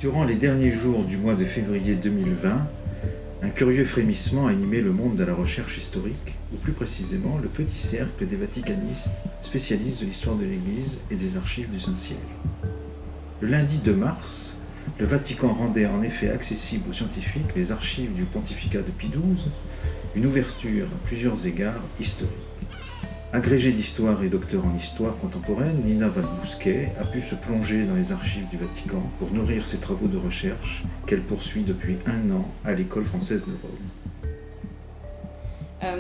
Durant les derniers jours du mois de février 2020, un curieux frémissement a animé le monde de la recherche historique, ou plus précisément le petit cercle des vaticanistes spécialistes de l'histoire de l'Église et des archives du Saint-Siège. Le lundi 2 mars, le Vatican rendait en effet accessibles aux scientifiques les archives du pontificat de Pie XII, une ouverture à plusieurs égards historique. Agrégée d'histoire et docteur en histoire contemporaine, Nina Valbousquet a pu se plonger dans les archives du Vatican pour nourrir ses travaux de recherche qu'elle poursuit depuis 1 an à l'École française de Rome.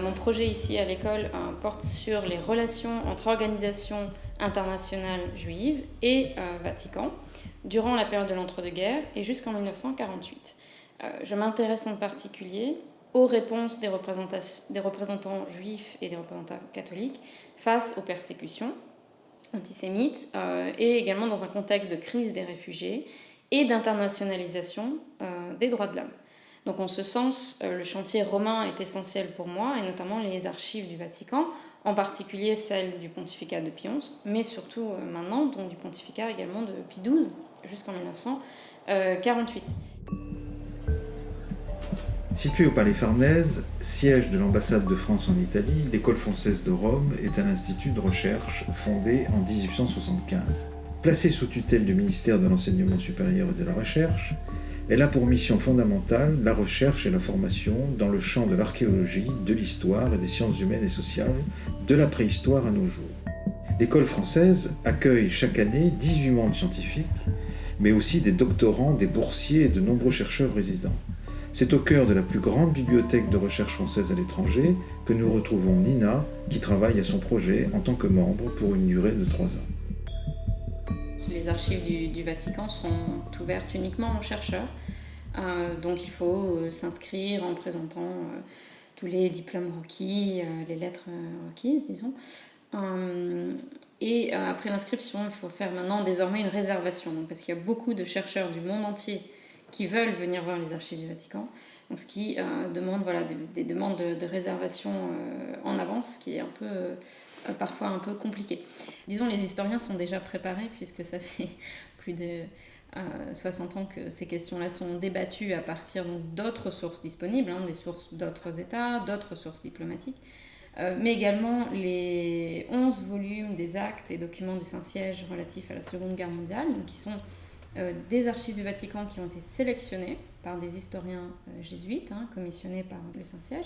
Mon projet ici à l'école porte sur les relations entre organisations internationales juives et Vatican durant la période de l'entre-deux-guerres et jusqu'en 1948. Je m'intéresse en particulier aux réponses des représentants juifs et des représentants catholiques face aux persécutions antisémites et également dans un contexte de crise des réfugiés et d'internationalisation des droits de l'homme. Donc en ce sens, le chantier romain est essentiel pour moi, et notamment les archives du Vatican, en particulier celles du pontificat de Pie XI, mais surtout maintenant, donc du pontificat également de Pie XII, jusqu'en 1948. Située au Palais Farnèse, siège de l'ambassade de France en Italie, l'École française de Rome est un institut de recherche fondé en 1875. Placée sous tutelle du ministère de l'Enseignement supérieur et de la Recherche, elle a pour mission fondamentale la recherche et la formation dans le champ de l'archéologie, de l'histoire et des sciences humaines et sociales, de la préhistoire à nos jours. L'École française accueille chaque année 18 membres scientifiques, mais aussi des doctorants, des boursiers et de nombreux chercheurs résidents. C'est au cœur de la plus grande bibliothèque de recherche française à l'étranger que nous retrouvons Nina, qui travaille à son projet en tant que membre pour une durée de 3 ans. Les archives du Vatican sont ouvertes uniquement aux chercheurs, donc il faut s'inscrire en présentant tous les diplômes requis, les lettres requises, disons. Et après l'inscription, il faut faire maintenant désormais une réservation, parce qu'il y a beaucoup de chercheurs du monde entier qui veulent venir voir les archives du Vatican, donc ce qui demande des demandes de réservation en avance, ce qui est parfois un peu compliqué. Disons, les historiens sont déjà préparés, puisque ça fait plus de 60 ans que ces questions-là sont débattues à partir d'autres sources disponibles, des sources d'autres États, d'autres sources diplomatiques, mais également les 11 volumes des actes et documents du Saint-Siège relatifs à la Seconde Guerre mondiale, donc qui sont des archives du Vatican qui ont été sélectionnées par des historiens jésuites, commissionnés par le Saint-Siège.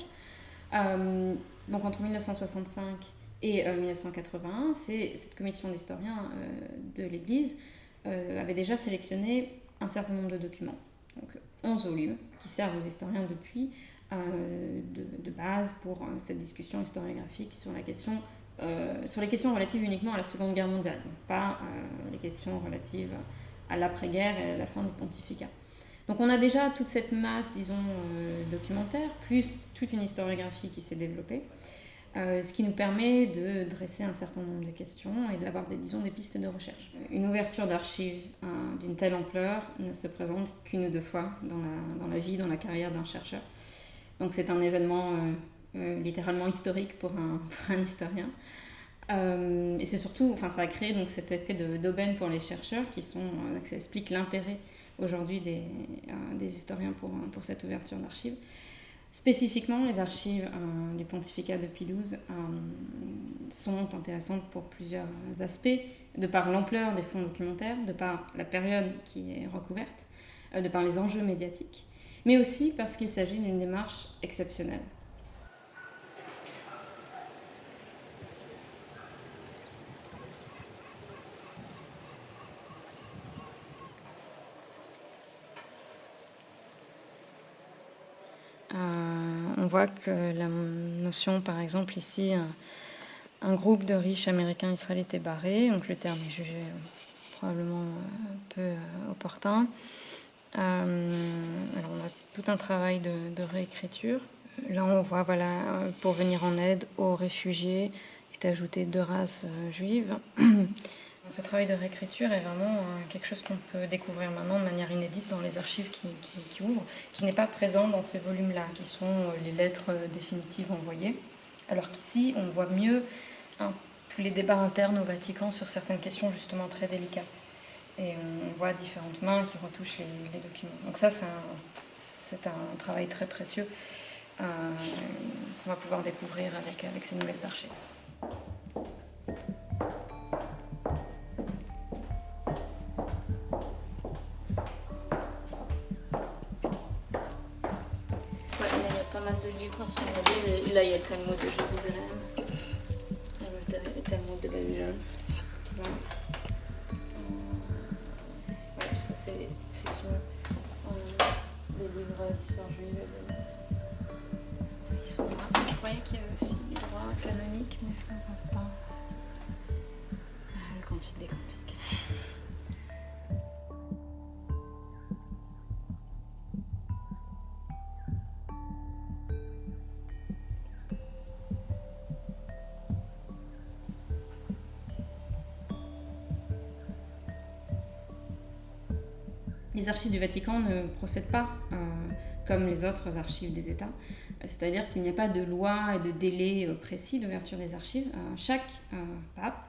Donc entre 1965 et 1981, cette commission d'historiens de l'Église avait déjà sélectionné un certain nombre de documents, donc 11 volumes, qui servent aux historiens depuis de base pour cette discussion historiographique sur les questions relatives uniquement à la Seconde Guerre mondiale, donc pas les questions relatives à l'après-guerre et à la fin du pontificat. Donc on a déjà toute cette masse, disons, documentaire, plus toute une historiographie qui s'est développée, ce qui nous permet de dresser un certain nombre de questions et d'avoir des pistes de recherche. Une ouverture d'archives d'une telle ampleur ne se présente qu'une ou deux fois dans la vie, dans la carrière d'un chercheur. Donc c'est un événement littéralement historique pour un historien. Et c'est surtout, ça a créé donc cet effet d'aubaine pour les chercheurs ça explique l'intérêt aujourd'hui des historiens pour cette ouverture d'archives. Spécifiquement, les archives du pontificat de Pie XII sont intéressantes pour plusieurs aspects, de par l'ampleur des fonds documentaires, de par la période qui est recouverte, de par les enjeux médiatiques, mais aussi parce qu'il s'agit d'une démarche exceptionnelle. On voit que la notion, par exemple, ici, un groupe de riches américains israélites est barré, donc le terme est jugé probablement peu opportun. Alors on a tout un travail de réécriture. Là, on voit, pour venir en aide aux réfugiés, est ajouté 2 races juives. Ce travail de réécriture est vraiment quelque chose qu'on peut découvrir maintenant de manière inédite dans les archives qui ouvrent, qui n'est pas présent dans ces volumes-là, qui sont les lettres définitives envoyées. Alors qu'ici, on voit mieux tous les débats internes au Vatican sur certaines questions justement très délicates. et on voit différentes mains qui retouchent les documents. Donc ça, c'est un travail très précieux qu'on va pouvoir découvrir avec ces nouvelles archives. Ouais, mais il y a pas mal de livres sur la Bible. Et là, il y a le Talmud de Jérusalem, le Talmud de Babylone. Ouais, tout ça, c'est effectivement des livres d'histoire juive. Ils sont droits. Je croyais qu'il y avait aussi du droit canonique, mais je ne vois pas. Le Cantique des Cantiques. Les archives du Vatican ne procèdent pas comme les autres archives des États, c'est-à-dire qu'il n'y a pas de loi et de délai précis d'ouverture des archives. Chaque pape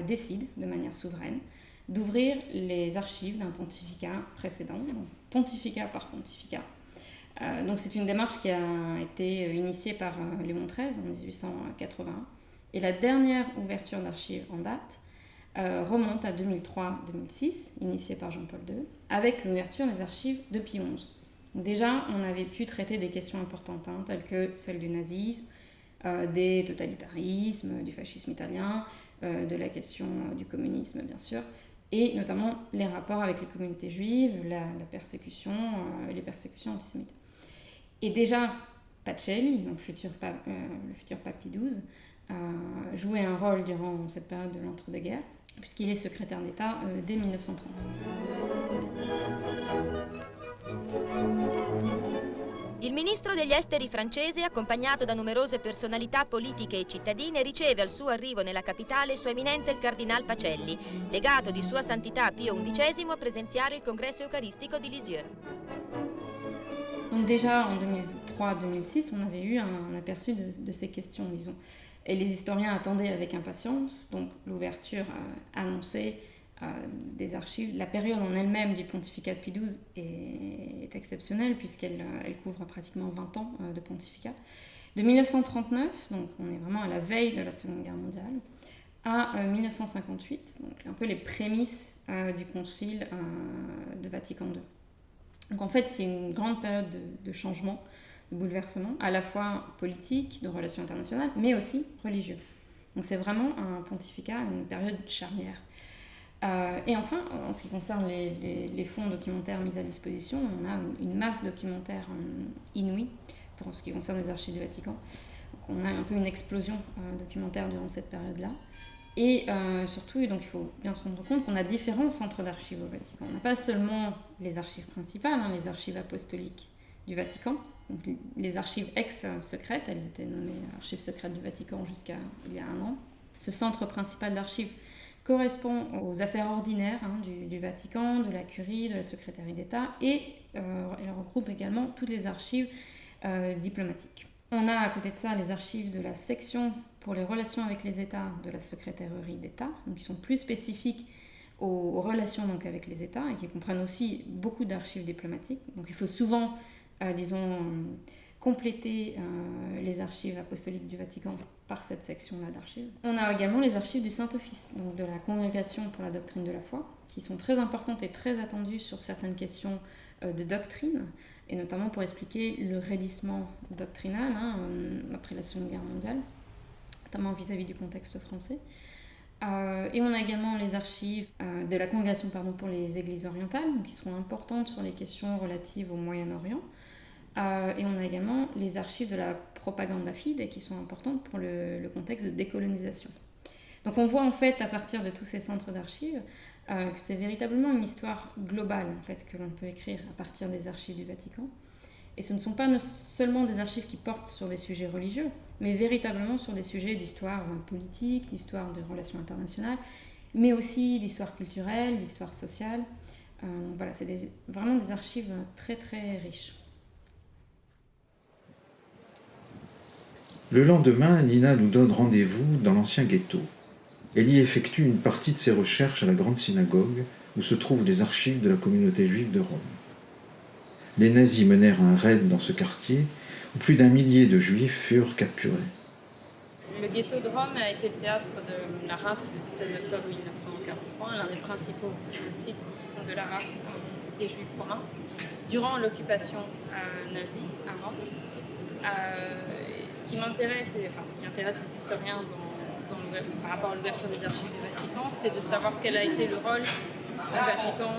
décide de manière souveraine d'ouvrir les archives d'un pontificat précédent, donc pontificat par pontificat. Donc c'est une démarche qui a été initiée par Léon XIII en 1881, et la dernière ouverture d'archives en date remonte à 2003-2006, initiée par Jean-Paul II, avec l'ouverture des archives de Pie XI. Donc déjà, on avait pu traiter des questions importantes, telles que celle du nazisme, des totalitarismes, du fascisme italien, de la question du communisme, bien sûr, et notamment les rapports avec les communautés juives, la persécution, les persécutions antisémites. Et déjà, Pacelli, donc le futur pape Pie XII, jouait un rôle durant cette période de l'entre-deux-guerres, puisqu'il est secrétaire d'État dès 1930. Il ministro degli esteri francese, accompagnato da numerose personalità politiche e cittadine, riceve al suo arrivo nella capitale Sua Eminenza il Cardinal Pacelli, legato di Sua Santità Pio XI a presenziare il congresso eucharistico di Lisieux. Donc déjà en 2003-2006, on avait eu un aperçu de ces questions, disons. Et les historiens attendaient avec impatience donc l'ouverture annoncée des archives. La période en elle-même du pontificat de Pie XII est exceptionnelle puisqu'elle couvre pratiquement 20 ans de pontificat. De 1939, donc on est vraiment à la veille de la Seconde Guerre mondiale, à 1958, donc un peu les prémices du concile de Vatican II. Donc en fait, c'est une grande période de changement, de bouleversement, à la fois politique, de relations internationales, mais aussi religieux. Donc c'est vraiment un pontificat, une période charnière. Et enfin, en ce qui concerne les fonds documentaires mis à disposition, on a une masse documentaire inouïe pour ce qui concerne les archives du Vatican. Donc on a un peu une explosion documentaire durant cette période-là. Et surtout, donc, il faut bien se rendre compte qu'on a différents centres d'archives au Vatican. On n'a pas seulement les archives principales, les archives apostoliques du Vatican, donc les archives ex-secrètes, elles étaient nommées archives secrètes du Vatican jusqu'à il y a 1 an. Ce centre principal d'archives correspond aux affaires ordinaires du Vatican, de la Curie, de la Secrétariat d'État, et elle regroupe également toutes les archives diplomatiques. On a à côté de ça les archives de la section pour les relations avec les États de la Secrétairerie d'État, donc qui sont plus spécifiques aux relations donc, avec les États et qui comprennent aussi beaucoup d'archives diplomatiques. Donc il faut souvent, compléter les archives apostoliques du Vatican par cette section-là d'archives. On a également les archives du Saint-Office, donc de la Congrégation pour la doctrine de la foi, qui sont très importantes et très attendues sur certaines questions de doctrine, et notamment pour expliquer le raidissement doctrinal après la Seconde Guerre mondiale, notamment vis-à-vis du contexte français. Et on a également les archives de la Congrégation pour les Églises orientales, donc qui seront importantes sur les questions relatives au Moyen-Orient. Et on a également les archives de la Propaganda Fide, qui sont importantes pour le contexte de décolonisation. Donc on voit en fait à partir de tous ces centres d'archives que c'est véritablement une histoire globale en fait, que l'on peut écrire à partir des archives du Vatican. Et ce ne sont pas seulement des archives qui portent sur des sujets religieux, mais véritablement sur des sujets d'histoire politique, d'histoire de relations internationales, mais aussi d'histoire culturelle, d'histoire sociale. Voilà, c'est vraiment des archives très très riches. Le lendemain, Nina nous donne rendez-vous dans l'ancien ghetto. Elle y effectue une partie de ses recherches à la Grande Synagogue, où se trouvent les archives de la communauté juive de Rome. Les nazis menèrent un raid dans ce quartier où plus d'1 millier de juifs furent capturés. Le ghetto de Rome a été le théâtre de la rafle du 16 octobre 1943, l'un des principaux sites de la rafle des juifs romains, durant l'occupation nazie à Rome. Ce qui intéresse les historiens par rapport à l'ouverture des archives du Vatican, c'est de savoir quel a été le rôle du Vatican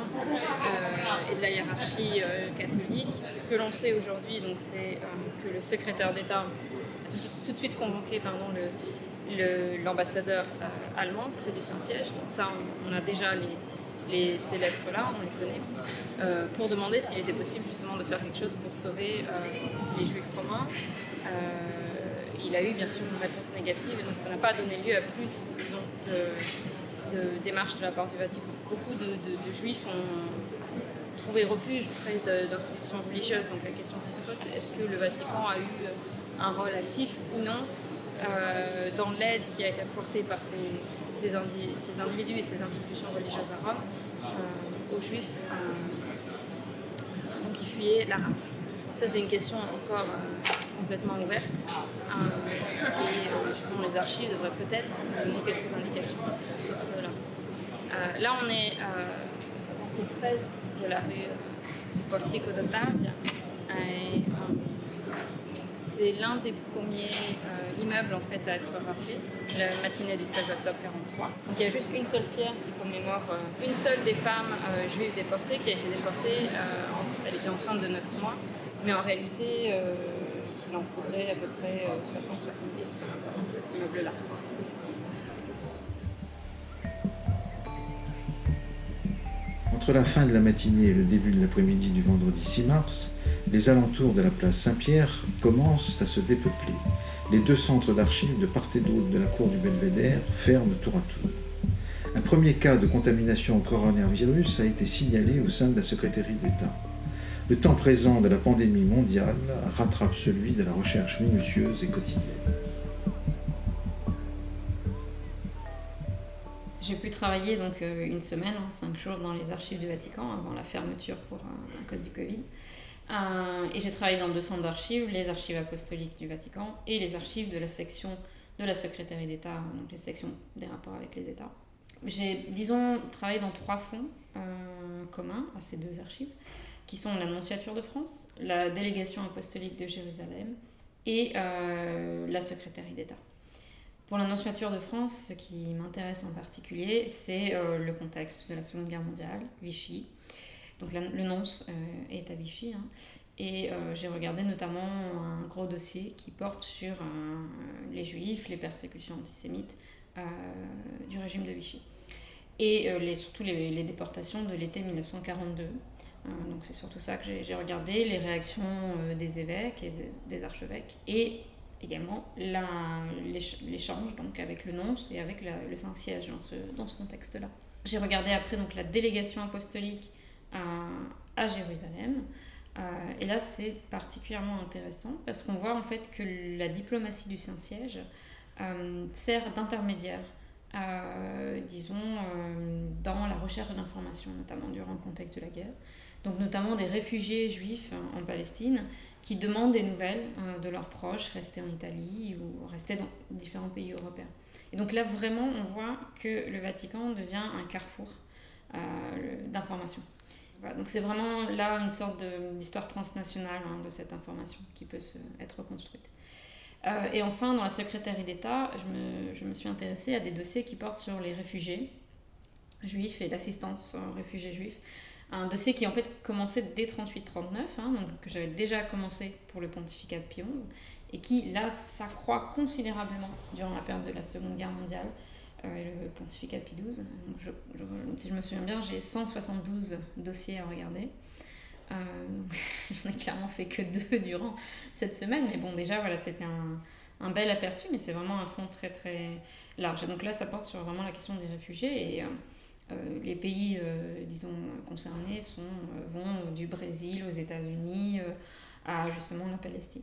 et de la hiérarchie catholique. Ce que l'on sait aujourd'hui, donc, c'est que le secrétaire d'État a tout de suite convoqué l'ambassadeur allemand près du Saint-Siège. Donc ça, on a déjà ces lettres-là, on les connaît, pour demander s'il était possible justement de faire quelque chose pour sauver les Juifs romains. Il a eu bien sûr une réponse négative, et donc ça n'a pas donné lieu à plus, disons, de démarches de la part du Vatican. Beaucoup de Juifs ont trouvé refuge près d'institutions religieuses. Donc la question qui se pose, c'est est-ce que le Vatican a eu un rôle actif ou non dans l'aide qui a été apportée par ces individus et ces institutions religieuses à Rome aux Juifs qui fuyaient la rafle. Ça, c'est une question encore complètement ouverte et justement les archives devraient peut-être donner quelques indications sur cela. Là, on est au rue 13 de la rue du Portico d'Ottavia. C'est l'un des premiers immeubles en fait, à être raflé, la matinée du 16 octobre 1943. Donc il y a juste une seule pierre qui commémore une seule des femmes juives déportées qui a été déportée. Elle était enceinte de 9 mois, mais en réalité, il en faudrait à peu près 60-70 par rapport à cet immeuble-là. Entre la fin de la matinée et le début de l'après-midi du vendredi 6 mars, les alentours de la place Saint-Pierre commencent à se dépeupler. Les 2 centres d'archives de part et d'autre de la cour du Belvédère ferment tour à tour. Un premier cas de contamination au coronavirus a été signalé au sein de la secrétaire d'État. Le temps présent de la pandémie mondiale rattrape celui de la recherche minutieuse et quotidienne. J'ai pu travailler donc une semaine, 5 jours dans les archives du Vatican avant la fermeture à cause du Covid. Et j'ai travaillé dans 2 centres d'archives, les archives apostoliques du Vatican et les archives de la section de la secrétaire d'État, donc les sections des rapports avec les États. J'ai, travaillé dans 3 fonds communs à ces 2 archives, qui sont la Nonciature de France, la délégation apostolique de Jérusalem et la secrétaire d'État. Pour la Nonciature de France, ce qui m'intéresse en particulier, c'est le contexte de la Seconde Guerre mondiale, Vichy. Donc le nonce est à Vichy, et j'ai regardé notamment un gros dossier qui porte sur les Juifs, les persécutions antisémites du régime de Vichy. Et surtout les déportations de l'été 1942. Donc c'est surtout ça que j'ai regardé, les réactions des évêques et des archevêques, et également l'échange donc, avec le nonce et avec le Saint-Siège dans ce contexte-là. J'ai regardé après donc, la délégation apostolique à Jérusalem, et là c'est particulièrement intéressant parce qu'on voit en fait que la diplomatie du Saint-Siège sert d'intermédiaire, dans la recherche d'informations, notamment durant le contexte de la guerre. Donc notamment des réfugiés juifs en Palestine qui demandent des nouvelles de leurs proches restés en Italie ou restés dans différents pays européens. Et donc là vraiment on voit que le Vatican devient un carrefour d'informations. Voilà, donc c'est vraiment là une sorte d'histoire transnationale de cette information qui peut être reconstruite. Et enfin dans la secrétaire d'État, je me suis intéressée à des dossiers qui portent sur les réfugiés juifs et l'assistance aux réfugiés juifs. Un dossier qui en fait commençait dès 38-39, donc que j'avais déjà commencé pour le pontificat de Pie XI, et qui là s'accroît considérablement durant la période de la Seconde Guerre mondiale, et le pontificat de Pie XII. Donc si je me souviens bien, j'ai 172 dossiers à regarder. J'en ai clairement fait que 2 durant cette semaine, mais bon déjà voilà, c'était un bel aperçu, mais c'est vraiment un fond très très large. Et donc là ça porte sur vraiment la question des réfugiés, et les pays concernés vont du Brésil aux États-Unis à justement la Palestine.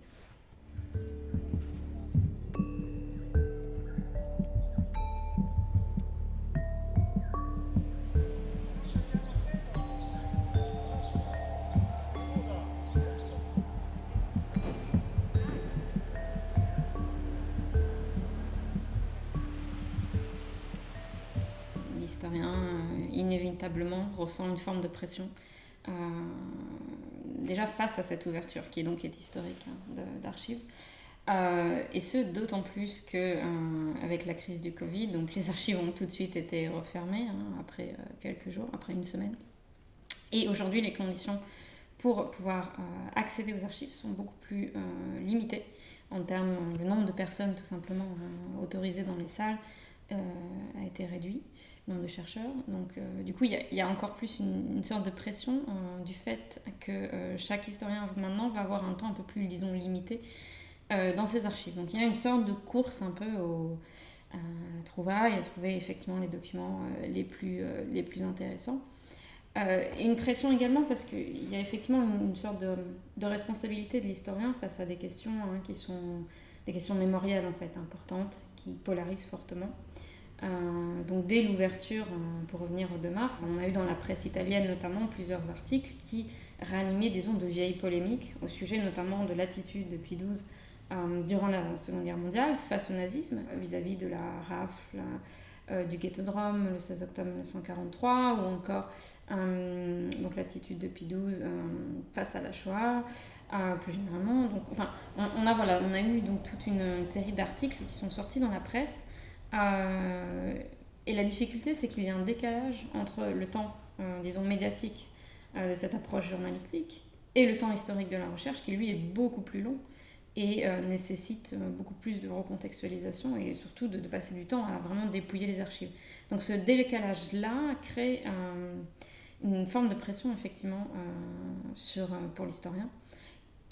historien, inévitablement, ressent une forme de pression, déjà face à cette ouverture, qui est historique, hein, d'archives. Et ce, d'autant plus qu'avec la crise du Covid, donc les archives ont tout de suite été refermées, hein, après quelques jours, après une semaine. Et aujourd'hui, les conditions pour pouvoir accéder aux archives sont beaucoup plus limitées en termes, le nombre de personnes tout simplement autorisées dans les salles a été réduit, le nombre de chercheurs. Donc du coup, il y a encore plus une sorte de pression du fait que chaque historien maintenant va avoir un temps un peu plus, disons, limité dans ses archives. Donc il y a une sorte de course un peu à la trouvaille, à trouver effectivement les documents les plus intéressants. Et une pression également parce qu'il y a effectivement une sorte de responsabilité de l'historien face à des questions, hein, qui sont des questions mémorielles en fait importantes, qui polarisent fortement. Donc dès l'ouverture, pour revenir au 2 mars, on a eu dans la presse italienne notamment plusieurs articles qui réanimaient, disons, de vieilles polémiques au sujet notamment de l'attitude de Pie XII durant la Seconde Guerre mondiale face au nazisme, vis-à-vis de la rafle du ghetto de Rome le 16 octobre 1943, ou encore donc l'attitude de Pie XII face à la Shoah, plus généralement. Donc, enfin, on a eu donc toute une série d'articles qui sont sortis dans la presse, et la difficulté, c'est qu'il y a un décalage entre le temps, disons, médiatique de cette approche journalistique et le temps historique de la recherche, qui lui est beaucoup plus long et nécessite beaucoup plus de recontextualisation et surtout de passer du temps à vraiment dépouiller les archives. Donc ce décalage-là crée une forme de pression effectivement pour l'historien.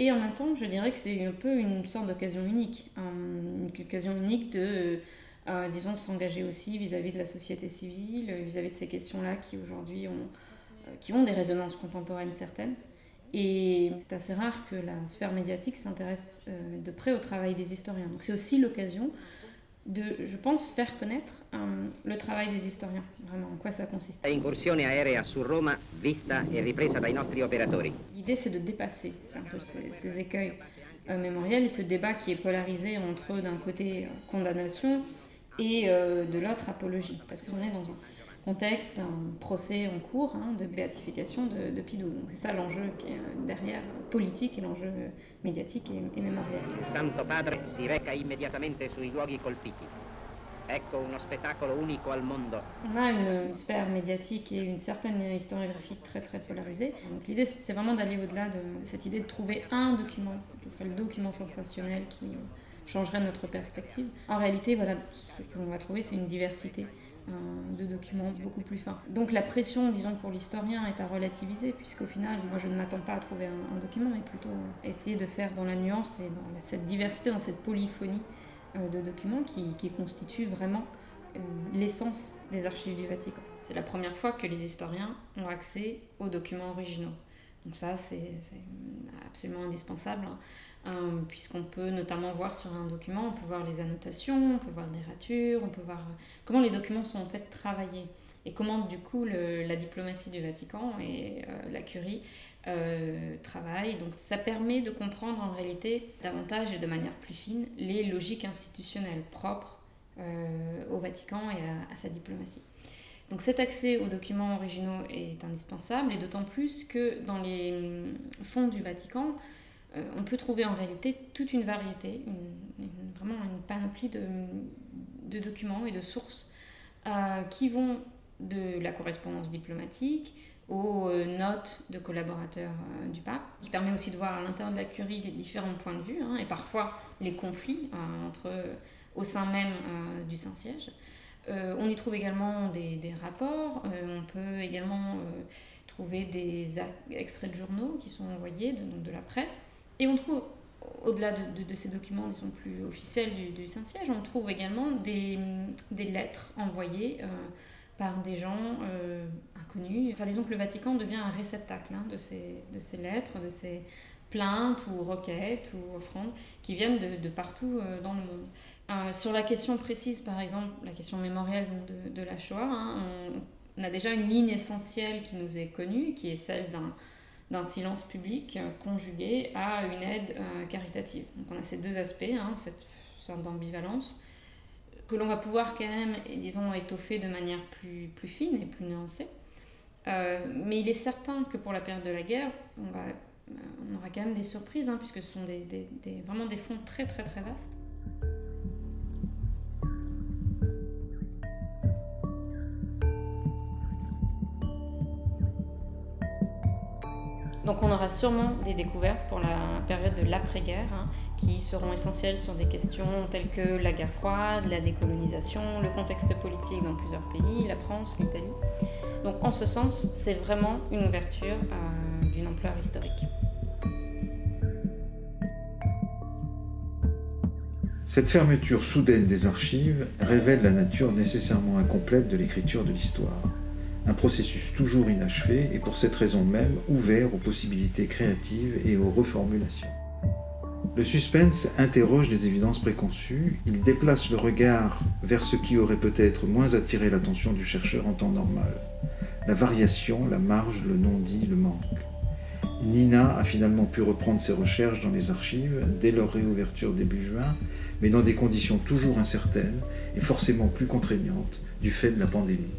Et en même temps, je dirais que c'est un peu une sorte d'occasion unique, une occasion unique de, disons, s'engager aussi vis-à-vis de la société civile, vis-à-vis de ces questions-là qui aujourd'hui ont des résonances contemporaines certaines. Et c'est assez rare que la sphère médiatique s'intéresse de près au travail des historiens. Donc c'est aussi l'occasion de, je pense, faire connaître le travail des historiens, vraiment, en quoi ça consiste. Incursione aerea su Roma vista e ripresa dai nostri operatori. L'idée, c'est de dépasser un peu ces écueils mémoriels et ce débat qui est polarisé entre, d'un côté, condamnation et de l'autre, apologie. Parce qu'on est dans un contexte d'un procès en cours, hein, de béatification de Pie XII. Donc c'est ça l'enjeu qui est derrière politique et l'enjeu médiatique et mémoriel. Il Santo Padre si reca immediatamente sui luoghi colpiti. Ecco uno spettacolo unico al mondo. On a une sphère médiatique et une certaine historiographie très très polarisée. Donc l'idée, c'est vraiment d'aller au-delà de cette idée de trouver un document, qui serait le document sensationnel qui changerait notre perspective. En réalité, voilà, ce que l'on va trouver, c'est une diversité de documents beaucoup plus fins. Donc la pression, disons, pour l'historien est à relativiser, puisqu'au final, moi je ne m'attends pas à trouver un document, mais plutôt essayer de faire dans la nuance et dans cette diversité, dans cette polyphonie de documents qui constitue vraiment l'essence des archives du Vatican. C'est la première fois que les historiens ont accès aux documents originaux. Donc ça, c'est absolument indispensable, hein, puisqu'on peut notamment voir sur un document, on peut voir les annotations, on peut voir des ratures, on peut voir comment les documents sont en fait travaillés et comment du coup la diplomatie du Vatican et la curie travaillent. Donc ça permet de comprendre en réalité davantage et de manière plus fine les logiques institutionnelles propres au Vatican et à sa diplomatie. Donc cet accès aux documents originaux est indispensable, et d'autant plus que dans les fonds du Vatican, on peut trouver en réalité toute une variété, vraiment une panoplie de documents et de sources qui vont de la correspondance diplomatique aux notes de collaborateurs du pape, qui permet aussi de voir à l'intérieur de la curie les différents points de vue, hein, et parfois les conflits au sein même du Saint-Siège. On y trouve également des rapports, on peut également trouver des extraits de journaux qui sont envoyés de la presse, et on trouve, au-delà de ces documents, disons, plus officiels du Saint-Siège, on trouve également des lettres envoyées par des gens inconnus. Enfin, disons que le Vatican devient un réceptacle, hein, de ces lettres, de ces plaintes ou requêtes ou offrandes qui viennent de partout dans le monde. Sur la question précise, par exemple, la question mémorielle de la Shoah, hein, on a déjà une ligne essentielle qui nous est connue, qui est celle d'un silence public conjugué à une aide caritative. Donc on a ces deux aspects, hein, cette sorte d'ambivalence. que l'on va pouvoir quand même, disons, étoffer de manière plus fine et plus nuancée. Mais il est certain que pour la période de la guerre, on aura quand même des surprises, puisque ce sont vraiment des fonds très très très vastes. Donc on aura sûrement des découvertes pour la période de l'après-guerre, qui seront essentielles sur des questions telles que la guerre froide, la décolonisation, le contexte politique dans plusieurs pays, la France, l'Italie. Donc en ce sens, c'est vraiment une ouverture d'une ampleur historique. Cette fermeture soudaine des archives révèle la nature nécessairement incomplète de l'écriture de l'histoire. Un processus toujours inachevé et pour cette raison même ouvert aux possibilités créatives et aux reformulations. Le suspense interroge les évidences préconçues, il déplace le regard vers ce qui aurait peut-être moins attiré l'attention du chercheur en temps normal. La variation, la marge, le non-dit, le manque. Nina a finalement pu reprendre ses recherches dans les archives dès leur réouverture début juin, mais dans des conditions toujours incertaines et forcément plus contraignantes du fait de la pandémie.